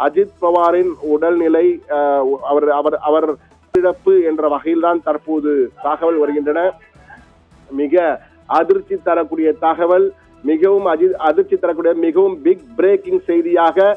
அஜித் பவாரின் உடல்நிலை அவர் அவர் அவர் இழப்பு என்ற வகையில்தான் தற்போது தகவல் வருகின்றன. மிக அதிர்ச்சி தரக்கூடிய தகவல், மிகவும் அதிர்ச்சி தரக்கூடிய மிகவும் பிக் பிரேக்கிங் செய்தியாக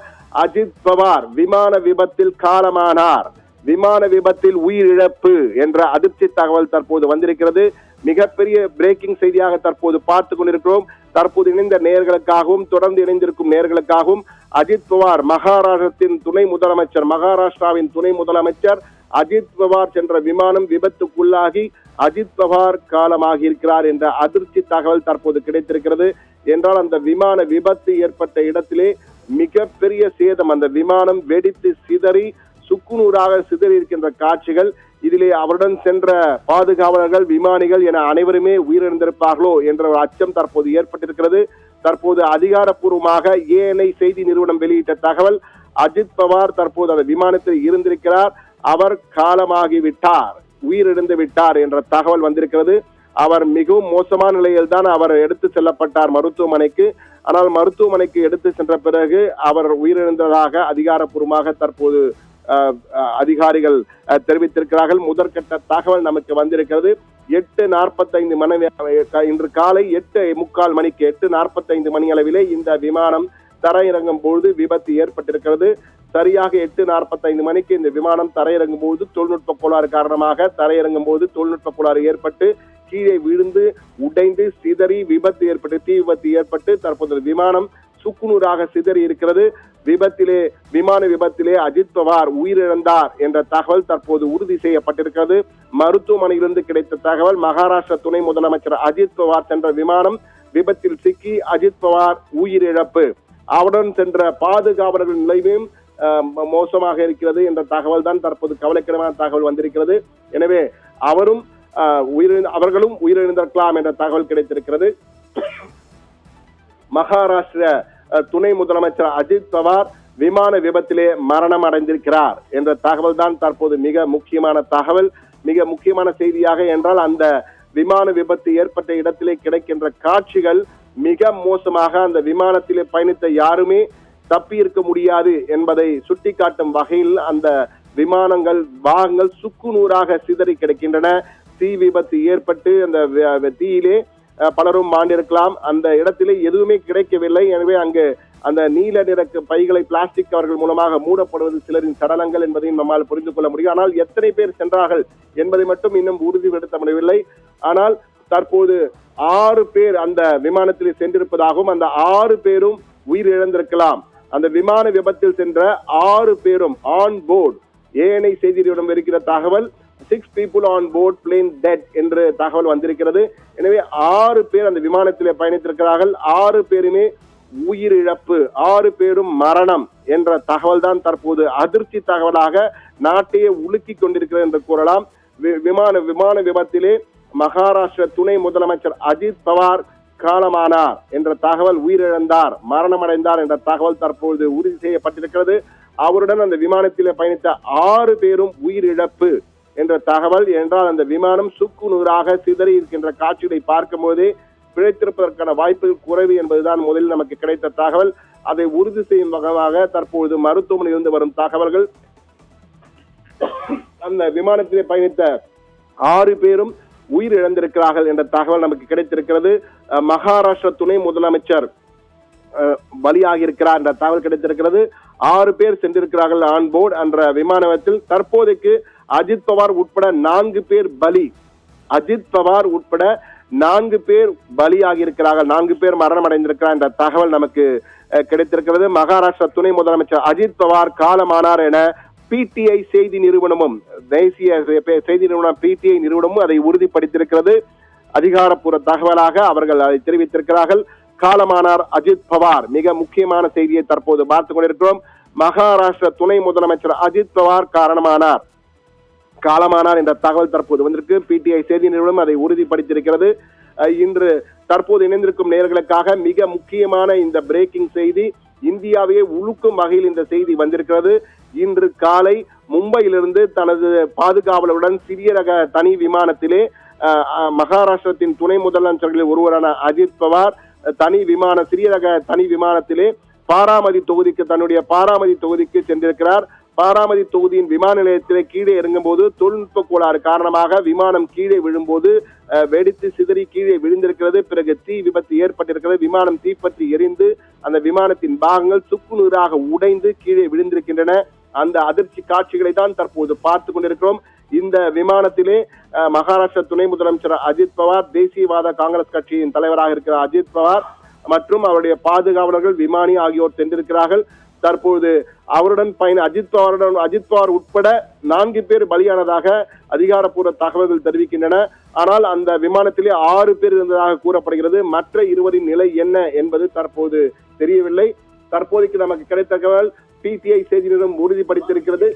அஜித் பவார் விமான விபத்தில் காலமானார், விமான விபத்தில் உயிரிழப்பு என்ற அதிர்ச்சி தகவல் தற்போது வந்திருக்கிறது. மிகப்பெரிய பிரேக்கிங் செய்தியாக தற்போது பார்த்து கொண்டிருக்கிறோம். தற்போது இணைந்த நேயர்களுக்காகவும் தொடர்ந்து இணைந்திருக்கும் நேயர்களுக்காகவும் அஜித் பவார் மகாராஷ்டிரத்தின் துணை முதலமைச்சர், மகாராஷ்டிராவின் துணை முதலமைச்சர் அஜித் பவார் சென்ற விமானம் விபத்துக்குள்ளாகி அஜித் பவார் காலமாகி இருக்கிறார் என்ற அதிர்ச்சி தகவல் தற்போது கிடைத்திருக்கிறது. என்றால் அந்த விமான விபத்து ஏற்பட்ட இடத்திலே மிகப்பெரிய சேதம், அந்த விமானம் வெடித்து சிதறி சுக்குநூறாக சிதறி இருக்கின்ற காட்சிகள். இதிலே அவருடன் சென்ற பாதுகாவலர்கள், விமானிகள் என அனைவருமே உயிரிழந்திருப்பார்களோ என்ற ஒரு அச்சம் தற்போது ஏற்பட்டிருக்கிறது. தற்போது அதிகாரப்பூர்வமாக ஏஎன்ஐ செய்தி நிறுவனம் வெளியிட்ட தகவல், அஜித் பவார் தற்போது அந்த விமானத்தில் இருந்திருக்கிறார், அவர் காலமாகிவிட்டார், உயிரிழந்து விட்டார் என்ற தகவல் வந்திருக்கிறது. அவர் மிகவும் மோசமான நிலையில் தான் அவர் எடுத்து செல்லப்பட்டார் மருத்துவமனைக்கு. ஆனால் மருத்துவமனைக்கு எடுத்து சென்ற பிறகு அவர் உயிரிழந்ததாக அதிகாரப்பூர்வமாக தற்போது அதிகாரிகள் தெரிவித்திருக்கிறார்கள். முதற்கட்ட தகவல் நமக்கு வந்திருக்கிறது. 8:45 இன்று காலை 8:45 மணிக்கு 8:45 மணி அளவிலே இந்த விமானம் தரையிறங்கும் போது விபத்து ஏற்பட்டிருக்கிறது. சரியாக 8:45 மணிக்கு இந்த விமானம் தரையிறங்கும் போது தொழில்நுட்ப கோளாறு காரணமாக தரையிறங்கும் போது தொழில்நுட்ப கோளாறு ஏற்பட்டு கீழே விழுந்து உடைந்து சிதறி விபத்து ஏற்பட்டு தீ விபத்து ஏற்பட்டு தற்போது விமானம் சுக்குநூறாக சிதறி இருக்கிறது. விமான விபத்திலே அஜித் பவார் உயிரிழந்தார் என்ற தகவல் தற்போது உறுதி செய்யப்பட்டிருக்கிறது. மருத்துவமனையிலிருந்து கிடைத்த தகவல், மகாராஷ்டிர துணை முதலமைச்சர் அஜித் பவார் சென்ற விமானம் விபத்தில் சிக்கி அஜித் பவார் உயிரிழப்பு, அவருடன் சென்ற பாதுகாவலர்கள் நிலையும் மோசமாக இருக்கிறது என்ற தகவல் தான் தற்போது கவலைக்கிடமான தகவல் வந்திருக்கிறது. எனவே அவர்களும் உயிரிழந்திருக்கலாம் என்ற தகவல் கிடைத்திருக்கிறது. மகாராஷ்டிர துணை முதலமைச்சர் அஜித் பவார் விமான விபத்திலே மரணம் அடைந்திருக்கிறார் என்ற தகவல் தான் தற்போது மிக முக்கியமான தகவல், மிக முக்கியமான செய்தியாக. என்றால் அந்த விமான விபத்து ஏற்பட்ட இடத்திலே கிடைக்கின்ற காட்சிகள் மிக மோசமாக, அந்த விமானத்திலே பயணித்த யாருமே தப்பி இருக்க முடியாது என்பதை சுட்டிக்காட்டும் வகையில் அந்த விமானங்கள் பாகங்கள் சுக்குநூறாக சிதறி கிடக்கின்றன. தீ விபத்து ஏற்பட்டு அந்த தீயிலே பலரும் மாண்டிருக்கலாம். அந்த இடத்திலே எதுவுமே கிடைக்கவில்லை. எனவே அங்கு அந்த நீல நிற பைகளை பிளாஸ்டிக் கவர்கள் மூலமாக மூடப்படுவது சிலரின் சடலங்கள் என்பதையும் நம்மால் புரிந்து கொள்ள முடியும். ஆனால் எத்தனை பேர் சென்றார்கள் என்பதை மட்டும் இன்னும் உறுதிப்படுத்த முடியவில்லை. ஆனால் தற்போது 6 பேர் அந்த விமானத்தில் சென்றிருப்பதாகவும் அந்த 6 பேரும் உயிரிழந்திருக்கலாம். அந்த விமான விபத்தில் சென்ற 6 பேரும் ஆன் போர்டு, ஏஎன்ஐ செய்தியிடம் இருக்கிற தகவல் 6 people on board plane dead என்று தகவல் வந்திருக்கிறது. எனவே 6 பேர் அந்த விமானத்திலே பயணித்திருக்கிறார்கள். 6 பேருமே உயிரிழப்பு, 6 பேரும் மரணம் என்ற தகவல் தான் தற்போது அதிர்ச்சி தகவலாக நாட்டையே உலுக்கி கொண்டிருக்கிறது என்று கூறலாம். விமான விபத்திலே மகாராஷ்டிர துணை முதலமைச்சர் அஜித் பவார் காலமானார் என்ற தகவல், உயிரிழந்தார், மரணமடைந்தார் என்ற தகவல் தற்போது உறுதி செய்யப்பட்டிருக்கிறது. அவருடன் அந்த விமானத்திலே பயணித்த 6 பேரும் உயிரிழப்பு என்ற தகவல். என்றால் அந்த விமானம் சுக்குநூறாக சிதறி இருக்கின்ற காட்சிகளை பார்க்கும் போதே பிழைத்திருப்பதற்கான வாய்ப்புகள் குறைவு என்பதுதான் முதலில் நமக்கு கிடைத்த தகவல். அதை உறுதி செய்யும் வகையாக தற்போது மருத்துவமனையில் இருந்து வரும் தகவல்கள், அந்த விமானத்திலே பயணித்த 6 பேரும் உயிரிழந்திருக்கிறார்கள் என்ற தகவல் நமக்கு கிடைத்திருக்கிறது. மகாராஷ்டிர துணை முதலமைச்சர் பலியாகி இருக்கிறார் என்ற தகவல் கிடைத்திருக்கிறது. 6 பேர் சென்றிருக்கிறார்கள் ஆன்போர்டு என்ற விமானத்தில். தற்போதைக்கு அஜித் பவார் உட்பட 4 பேர் பலி, அஜித் பவார் உட்பட 4 பேர் பலியாகி இருக்கிறார்கள், 4 பேர் மரணம் அடைந்திருக்கிறார் என்ற தகவல் நமக்கு கிடைத்திருக்கிறது. மகாராஷ்டிர துணை முதலமைச்சர் அஜித் பவார் காலமானார் என பிடிஐ செய்தி நிறுவனமும், தேசிய செய்தி நிறுவனம் பிடிஐ நிறுவனமும் அதை உறுதிப்படுத்தியிருக்கிறது. அதிகாரப்பூர்வ தகவலாக அவர்கள் அதை தெரிவித்திருக்கிறார்கள். காலமானார் அஜித் பவார். மிக முக்கியமான செய்தியை தற்போது பார்த்துக் கொண்டிருக்கிறோம். மகாராஷ்டிர துணை முதலமைச்சர் அஜித் பவார் காலமானார் என்ற தகவல் தற்போது வந்திருக்கு. பிடிஐ செய்தி நிறுவனம் அதை உறுதிப்படுத்தியிருக்கிறது. இன்று தற்போது இணைந்திருக்கும் நேயர்களுக்காக மிக முக்கியமான இந்த பிரேக்கிங் செய்தி, இந்தியாவையே உழுக்கும் வகையில் இந்த செய்தி வந்திருக்கிறது. இன்று காலை மும்பையிலிருந்து தனது பாதுகாவலருடன் சிறிய ரக தனி விமானத்திலே மகாராஷ்டிரத்தின் துணை முதலமைச்சர்களில் ஒருவரான அஜித் பவார் சிறிய ரக தனி விமானத்திலே பாராமதி தொகுதிக்கு தன்னுடைய பாராமதி தொகுதிக்கு சென்றிருக்கிறார். பாராமதி தொகுதியின் விமான நிலையத்திலே கீழே இறங்கும் போது தொழில்நுட்ப கோளாறு காரணமாக விமானம் கீழே விழும்போது வெடித்து சிதறி கீழே விழுந்திருக்கிறது. பிறகு தீ விபத்து ஏற்பட்டிருக்கிறது. விமானம் தீப்பற்றி எரிந்து அந்த விமானத்தின் பாகங்கள் சுக்குநூறாக உடைந்து கீழே விழுந்திருக்கின்றன. அந்த அதிர்ச்சி காட்சிகளை தான் தற்போது பார்த்து கொண்டிருக்கிறோம். இந்த விமானத்திலே மகாராஷ்டிர துணை முதலமைச்சர் அஜித் பவார், தேசியவாத காங்கிரஸ் கட்சியின் தலைவராக இருக்கிற அஜித் பவார் மற்றும் அவருடைய பாதுகாவலர்கள், விமானி ஆகியோர் சென்றிருக்கிறார்கள். தற்போது அவருடன் அஜித் பவார் உட்பட 4 பேர் பலியானதாக அதிகாரப்பூர்வ தகவல்கள் தெரிவிக்கின்றன. ஆனால் அந்த விமானத்திலே 6 பேர் இருந்ததாக கூறப்படுகிறது. மற்ற 20 நிலை என்ன என்பது தற்போது தெரியவில்லை. தற்போதைக்கு நமக்கு கிடைத்த தகவல் பிடிஐ செய்தி நிறுவனம் உறுதிப்படுத்தியிருக்கிறது.